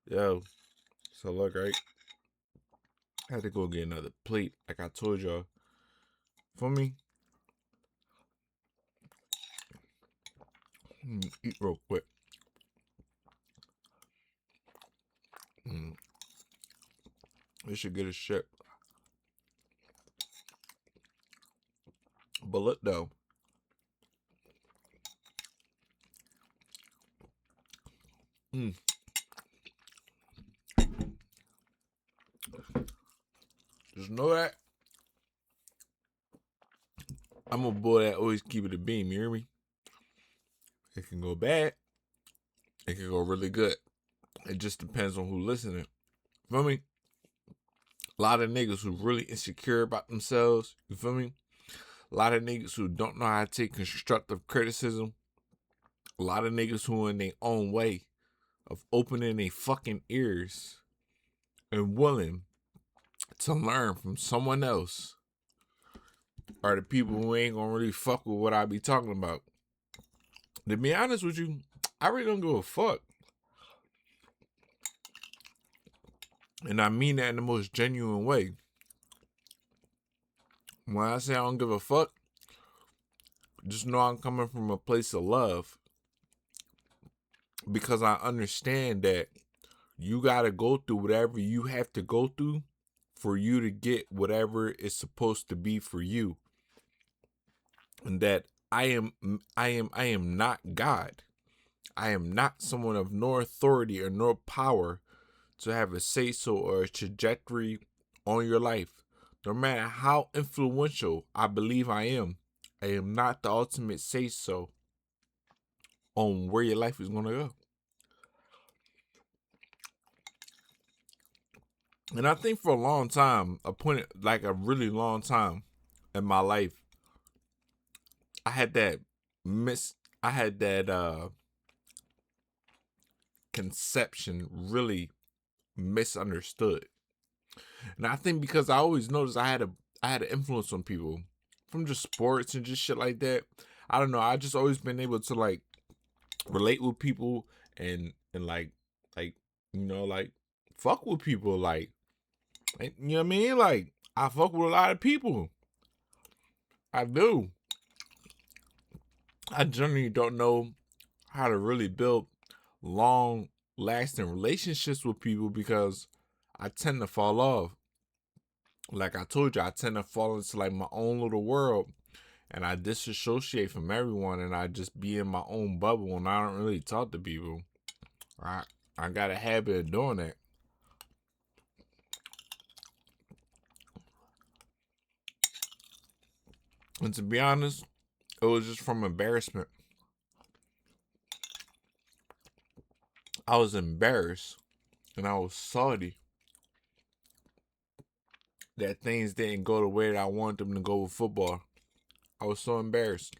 Yo, so look, right? I had to go get another plate, like I told y'all. For me, eat real quick. This should get a shit. But look though, just know that I'm a boy that always keep it a beam. You hear me? It can go bad. It can go really good. It just depends on who listening. Feel me? A lot of niggas who really insecure about themselves. You feel me? A lot of niggas who don't know how to take constructive criticism. A lot of niggas who are in their own way of opening their fucking ears and willing to learn from someone else are the people who ain't gonna really fuck with what I be talking about. To be honest with you, I really don't give a fuck. And I mean that in the most genuine way. When I say I don't give a fuck, just know I'm coming from a place of love. Because I understand that you gotta go through whatever you have to go through for you to get whatever is supposed to be for you. And that I am not God. I am not someone of no authority or no power to have a say-so or a trajectory on your life. No matter how influential I believe I am not the ultimate say-so on where your life is gonna go. And I think for a long time, a really long time in my life, I had that conception really misunderstood. And I think because I always noticed I had an influence on people from just sports and just shit like that. I don't know. I just always been able to like relate with people and like fuck with people like you know what I mean? Like I fuck with a lot of people. I do. I generally don't know how to really build long lasting relationships with people because I tend to fall off. Like I told you, I tend to fall into like my own little world and I disassociate from everyone and I just be in my own bubble and I don't really talk to people. I got a habit of doing that. And to be honest, it was just from embarrassment. I was embarrassed and I was salty that things didn't go the way that I wanted them to go with football. I was so embarrassed.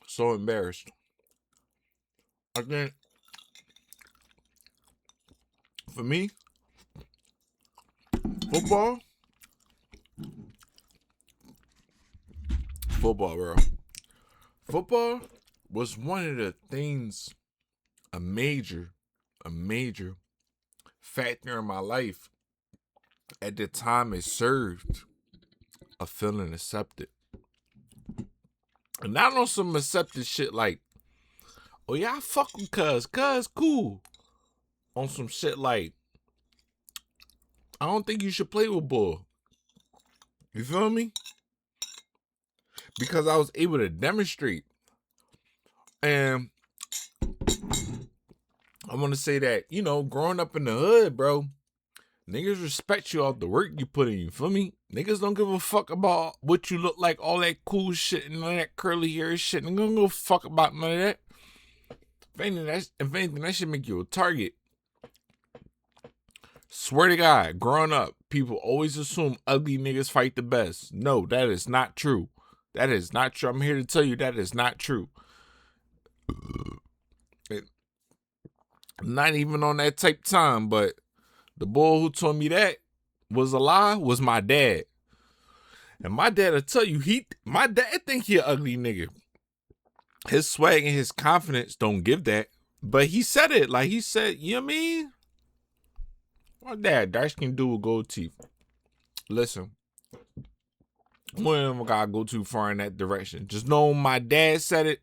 So embarrassed. I think for me, football, bro. Football was one of the things, a major factor in my life at the time it served a feeling accepted. And not on some accepted shit like, oh yeah, I fuck with cuz cool. On some shit like, I don't think you should play with bull. You feel me? Because I was able to demonstrate. And I want to say that, you know, growing up in the hood, bro, niggas respect you off the work you put in, you feel me? Niggas don't give a fuck about what you look like, all that cool shit and all that curly hair shit. Niggas don't give a fuck about none of that. If anything, that should make you a target. Swear to God, growing up, people always assume ugly niggas fight the best. No, that is not true. That is not true. I'm here to tell you that is not true. Not even on that type time, but the boy who told me that was a lie was my dad. And my dad will tell you, my dad think he an ugly nigga. His swag and his confidence don't give that. But he said it. Like he said, you know what I mean? My dad, dark skin dude with gold teeth. Listen, one of them gotta go too far in that direction. Just know my dad said it.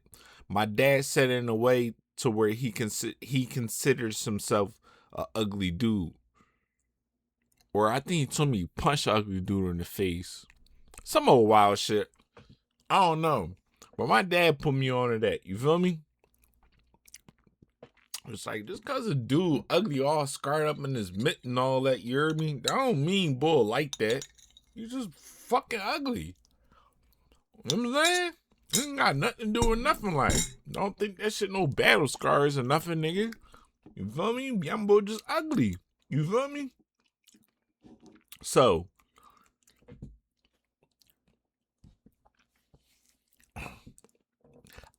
My dad said it in a way to where he considers himself a ugly dude. Or I think he told me he punched an ugly dude in the face. Some old wild shit. I don't know. But my dad put me on to that. You feel me? It's like, just cause a dude ugly, all scarred up in his mitt and all that, you heard me? I don't mean bull like that. You just fucking ugly. You know what I'm saying? It ain't got nothing to do with nothing. Like, don't think that shit no battle scars or nothing, nigga. You feel me? Young boy just ugly. You feel me? So,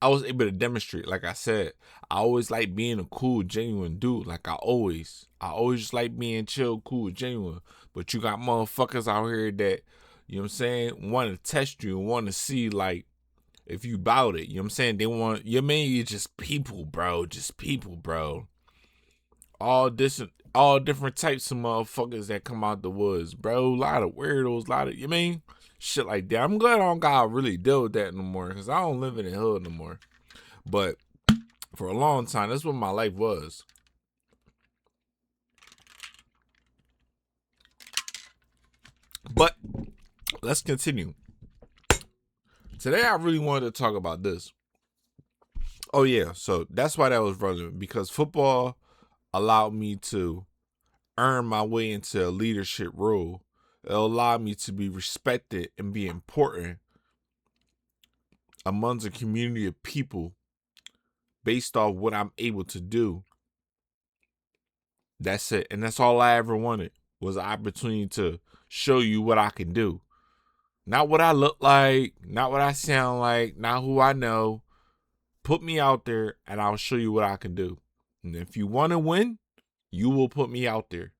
I was able to demonstrate, like I said, I always like being a cool, genuine dude. Like I always just like being chill, cool, genuine. But you got motherfuckers out here that, you know what I'm saying, want to test you and want to see, like, if you bout it. You know what I'm saying? They want, you mean, you're just people, bro. Just people, bro. All different types of motherfuckers that come out the woods, bro. A lot of weirdos, a lot of, you mean? Shit like that. I'm glad I don't gotta really deal with that no more, because I don't live in the hood no more. But for a long time, that's what my life was. But let's continue. Today, I really wanted to talk about this. Oh, yeah. So that's why that was relevant, because football allowed me to earn my way into a leadership role. It allowed me to be respected and be important amongst a community of people based off what I'm able to do. That's it. And that's all I ever wanted, was an opportunity to show you what I can do. Not what I look like, not what I sound like, not who I know. Put me out there and I'll show you what I can do. And if you want to win, you will put me out there.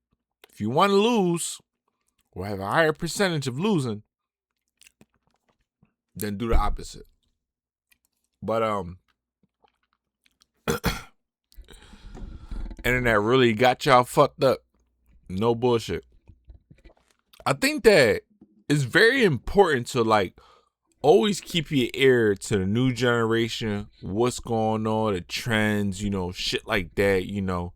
If you want to lose, or have a higher percentage of losing, then do the opposite. But internet really got y'all fucked up. No bullshit. I think that it's very important to, like, always keep your ear to the new generation, what's going on, the trends, you know, shit like that, you know,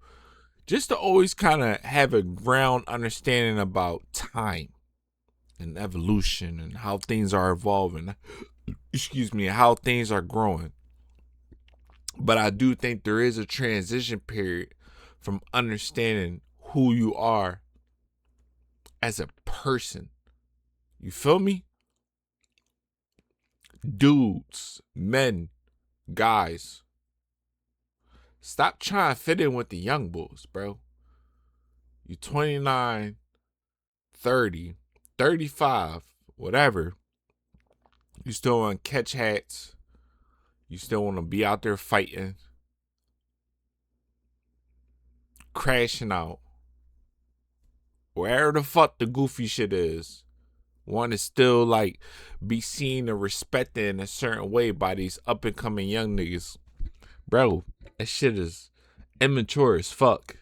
just to always kind of have a ground understanding about time and evolution and how things are evolving, how things are growing. But I do think there is a transition period from understanding who you are as a person. You feel me? Dudes, men, guys, stop trying to fit in with the young bulls, bro. You 29, 30, 35, whatever. You still want to catch hats. You still want to be out there fighting, crashing out. Wherever the fuck the goofy shit is. Want to still, like, be seen and respected in a certain way by these up and coming young niggas. Bro, that shit is immature as fuck.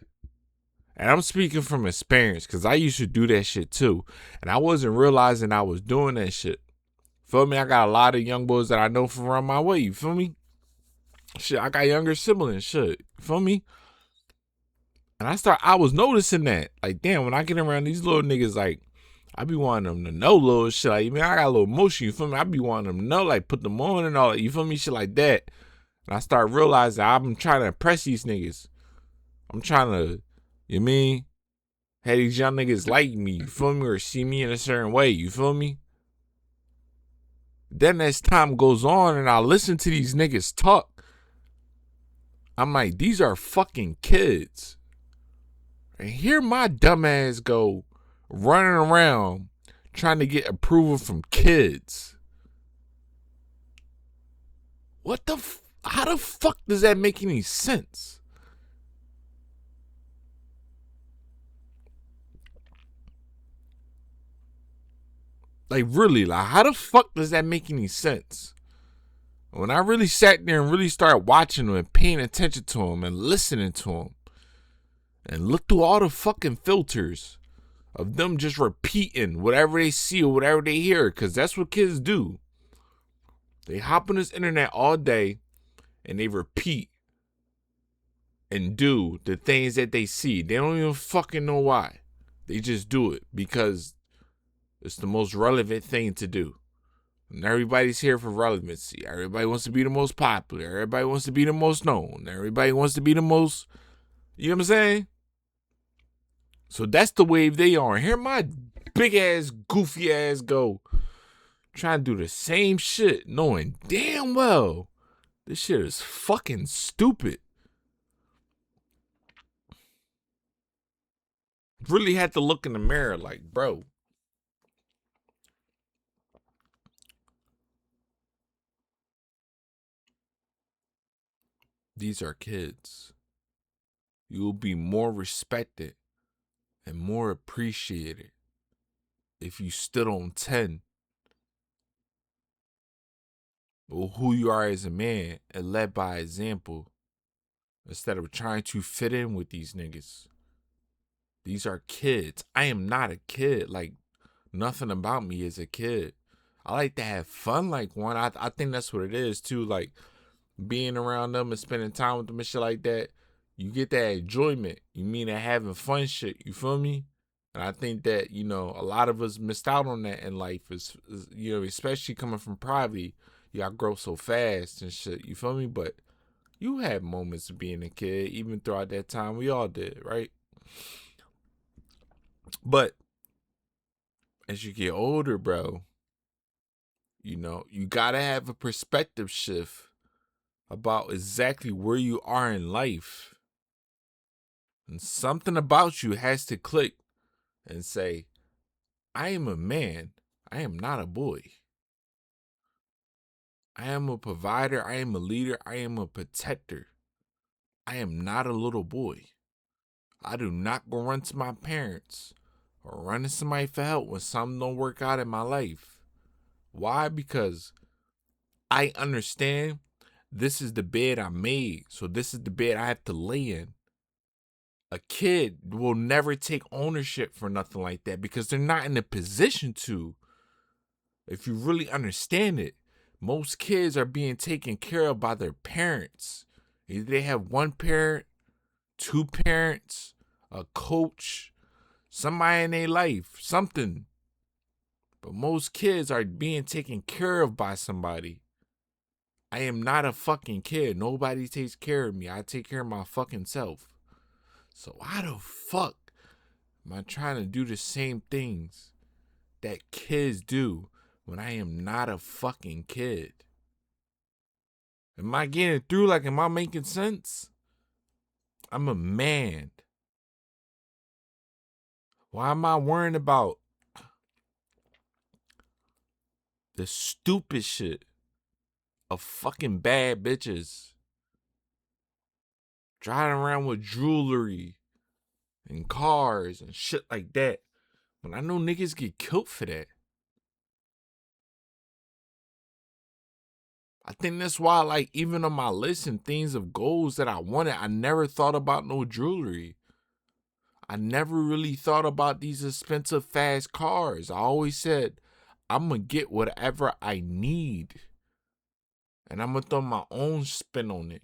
And I'm speaking from experience, because I used to do that shit too. And I wasn't realizing I was doing that shit. Feel me? I got a lot of young boys that I know from around my way. You feel me? Shit, I got younger siblings. Shit. You feel me? And I was noticing that. Like, damn, when I get around these little niggas, like, I be wanting them to know little shit. Like, man, I got a little motion, you feel me? I be wanting them to know, like, put them on and all that, you feel me? Shit like that. And I start realizing I'm trying to impress these niggas. I'm trying to, you mean, have these young niggas like me, you feel me? Or see me in a certain way, you feel me? Then as time goes on and I listen to these niggas talk, I'm like, these are fucking kids. And here my dumb ass go running around trying to get approval from kids. What the how the fuck does that make any sense? Like, really, like, how the fuck does that make any sense? When I really sat there and really started watching them and paying attention to them and listening to them and looked through all the fucking filters of them just repeating whatever they see or whatever they hear, because that's what kids do. They hop on this internet all day and they repeat and do the things that they see. They don't even fucking know why. They just do it because it's the most relevant thing to do. And everybody's here for relevancy. Everybody wants to be the most popular. Everybody wants to be the most known. Everybody wants to be the most, you know what I'm saying? So that's the wave they are. Here my big ass, goofy ass go. Trying to do the same shit, knowing damn well this shit is fucking stupid. Really had to look in the mirror like, bro. These are kids. You will be more respected and more appreciated if you stood on 10 or who you are as a man and led by example instead of trying to fit in with these niggas. These are kids. I am not a kid. Like, nothing about me is a kid. I like to have fun like one. I think that's what it is too. Like, being around them and spending time with them and shit like that, you get that enjoyment. You mean that having fun shit. You feel me? And I think that, you know, a lot of us missed out on that in life. Is you know, especially coming from poverty, you got grow so fast and shit. You feel me? But you had moments of being a kid, even throughout that time. We all did, right? But as you get older, bro, you know, you gotta have a perspective shift about exactly where you are in life. And something about you has to click and say, I am a man. I am not a boy. I am a provider. I am a leader. I am a protector. I am not a little boy. I do not go run to my parents or run to somebody for help when something don't work out in my life. Why? Because I understand this is the bed I made, so this is the bed I have to lay in. A kid will never take ownership for nothing like that because they're not in a position to. If you really understand it, most kids are being taken care of by their parents. Either they have one parent, two parents, a coach, somebody in their life, something. But most kids are being taken care of by somebody. I am not a fucking kid. Nobody takes care of me. I take care of my fucking self. So why the fuck am I trying to do the same things that kids do when I am not a fucking kid? Am I getting through? Like, am I making sense? I'm a man. Why am I worrying about the stupid shit of fucking bad bitches driving around with jewelry and cars and shit like that when I know niggas get killed for that? I think that's why, like, even on my list and things of goals that I wanted, I never thought about no jewelry. I never really thought about these expensive fast cars. I always said, I'm going to get whatever I need. And I'm going to throw my own spin on it.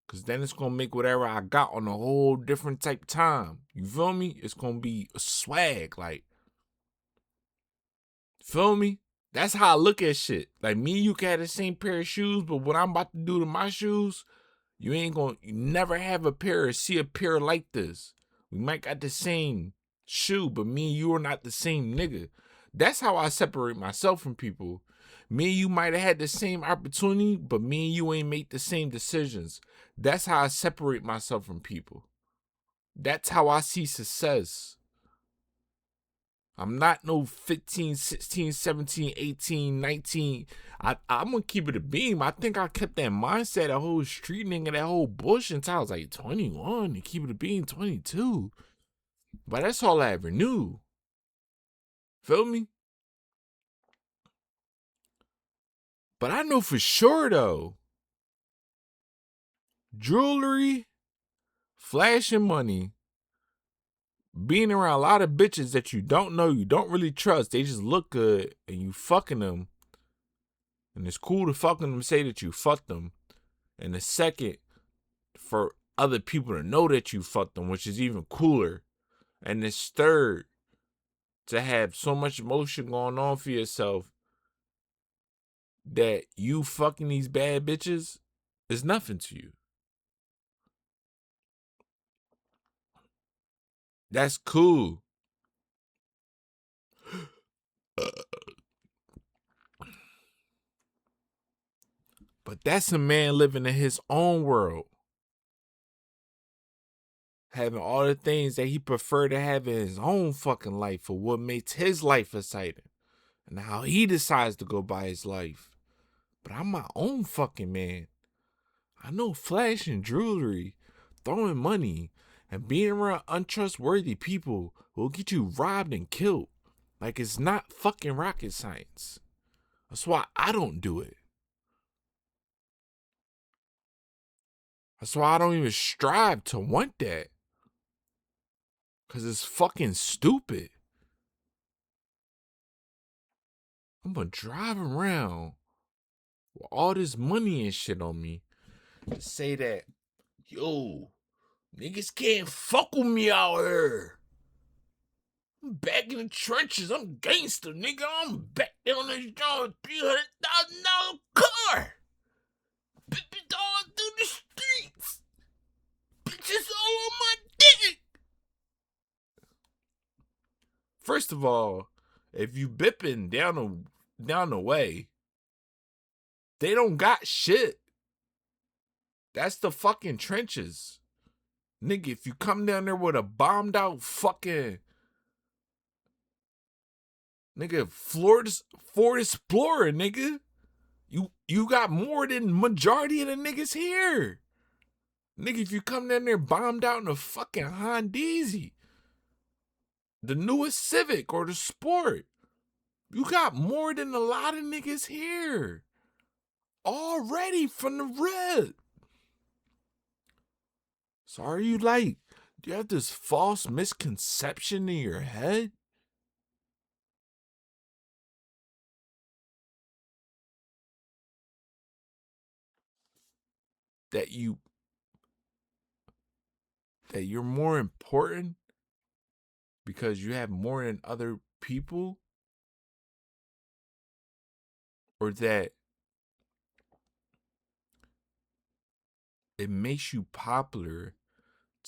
Because then it's going to make whatever I got on a whole different type of time. You feel me? It's going to be a swag. Like, feel me? That's how I look at shit. Like, me and you can have the same pair of shoes, but what I'm about to do to my shoes, you never have see a pair like this. We might got the same shoe, but me and you are not the same nigga. That's how I separate myself from people. Me and you might have had the same opportunity, but me and you ain't make the same decisions. That's how I separate myself from people. That's how I see success. I'm not no 15, 16, 17, 18, 19. I'm going to keep it a beam. I think I kept that mindset, that whole street nigga, that whole bush until I was like 21 and keep it a beam 22. But that's all I ever knew. Feel me? But I know for sure though, jewelry, flashing money, being around a lot of bitches that you don't know, you don't really trust, they just look good, and you fucking them, and it's cool to fucking them, say that you fucked them, and the second, for other people to know that you fucked them, which is even cooler, and this third, to have so much emotion going on for yourself that you fucking these bad bitches is nothing to you. That's cool. But that's a man living in his own world. Having all the things that he preferred to have in his own fucking life for what makes his life exciting. And how he decides to go by his life. But I'm my own fucking man. I know flashing jewelry, throwing money, and being around untrustworthy people will get you robbed and killed. Like it's not fucking rocket science. That's why I don't do it. That's why I don't even strive to want that. Because it's fucking stupid. I'm gonna drive around with all this money and shit on me to say that, yo, niggas can't fuck with me out here. I'm back in the trenches. I'm gangster, nigga. I'm back there on this joint, $300,000 car. Bitches all through the streets. Bitches all on my dick. First of all, if you bipping down the way, they don't got shit. That's the fucking trenches. Nigga, if you come down there with a bombed out fucking nigga Ford Explorer, nigga, you got more than majority of the niggas here. Nigga, if you come down there bombed out in a fucking Honda, the newest Civic or the Sport, you got more than a lot of niggas here. Already from the rip. So are you like, do you have this false misconception in your head? That you're more important because you have more than other people? Or that it makes you popular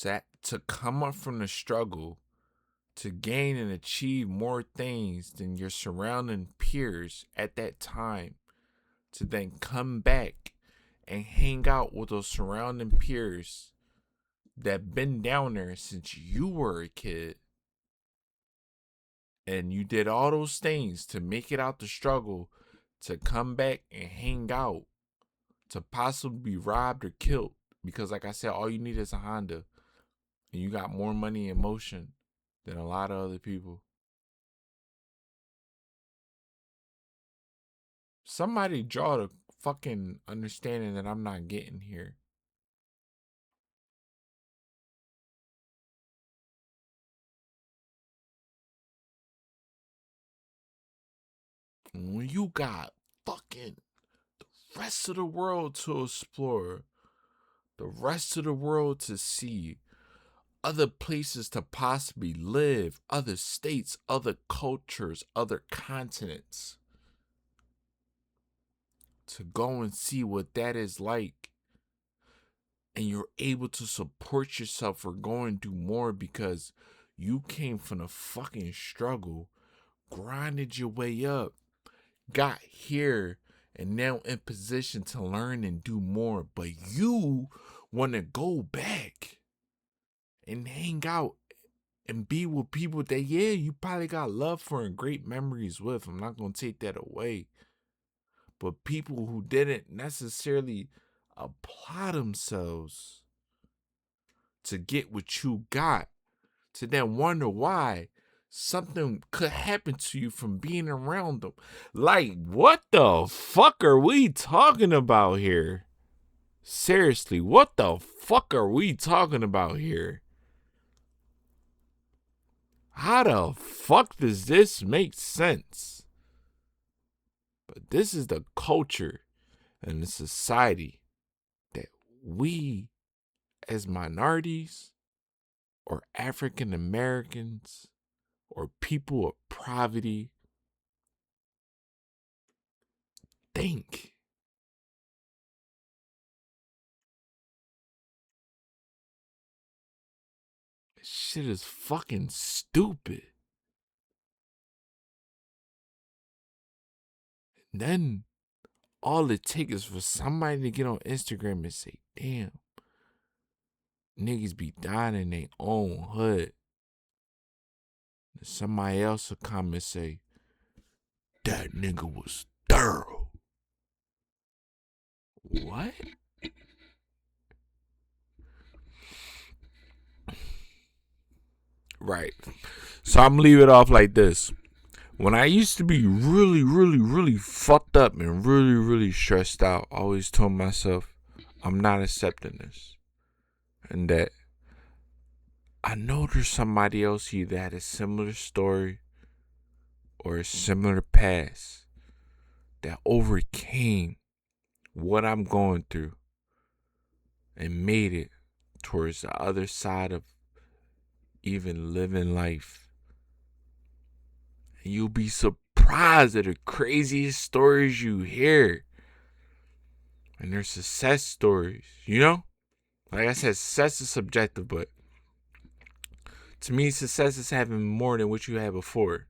to come up from the struggle, to gain and achieve more things than your surrounding peers at that time, to then come back and hang out with those surrounding peers that been down there since you were a kid, and you did all those things to make it out the struggle, to come back and hang out, to possibly be robbed or killed, because like I said, all you need is a Honda, and you got more money and motion than a lot of other people. Somebody draw the fucking understanding that I'm not getting here. When you got fucking the rest of the world to explore, the rest of the world to see, other places to possibly live, other states, other cultures, other continents, to go and see what that is like, and you're able to support yourself for going to do more because you came from the fucking struggle, grinded your way up, got here, and now in position to learn and do more. But you want to go back and hang out and be with people that, yeah, you probably got love for and great memories with. I'm not going to take that away. But people who didn't necessarily apply themselves to get what you got, to then wonder why something could happen to you from being around them. Like, what the fuck are we talking about here? Seriously, what the fuck are we talking about here? How the fuck does this make sense? But this is the culture and the society that we as minorities or African Americans or people of poverty think. This shit is fucking stupid. And then all it takes is for somebody to get on Instagram and say, damn, niggas be dying in their own hood. And somebody else will come and say, that nigga was thorough. What? Right. So I'm gonna leave it off like this. When I used to be really, really, really fucked up and really, really stressed out, I always told myself, I'm not accepting this. And that I know there's somebody else here that had a similar story or a similar past that overcame what I'm going through and made it towards the other side of even living life. And you'll be surprised at the craziest stories you hear. And they're success stories, you know? Like I said, success is subjective, but to me, success is having more than what you had before.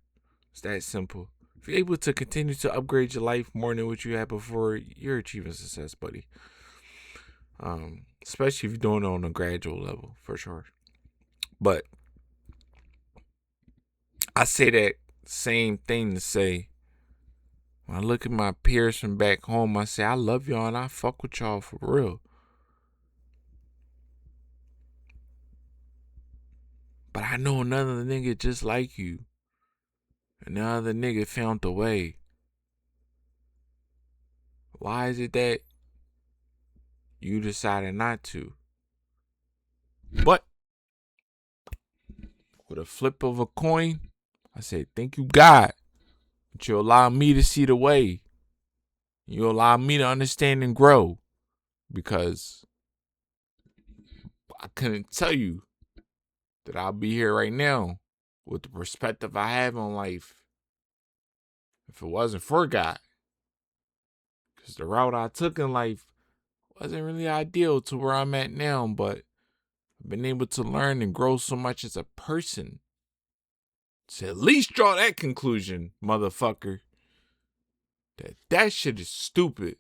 It's that simple. If you're able to continue to upgrade your life more than what you had before, you're achieving success, buddy. Especially if you're doing it on a gradual level, for sure. But I say that same thing to say, when I look at my peers from back home, I say, I love y'all and I fuck with y'all for real. But I know another nigga just like you. Another nigga found the way. Why is it that you decided not to? But with a flip of a coin, I say, thank you, God, that you allow me to see the way. You allow me to understand and grow. Because I couldn't tell you that I'll be here right now with the perspective I have on life if it wasn't for God. Because the route I took in life wasn't really ideal to where I'm at now, but I've been able to learn and grow so much as a person to at least draw that conclusion, motherfucker, that shit is stupid.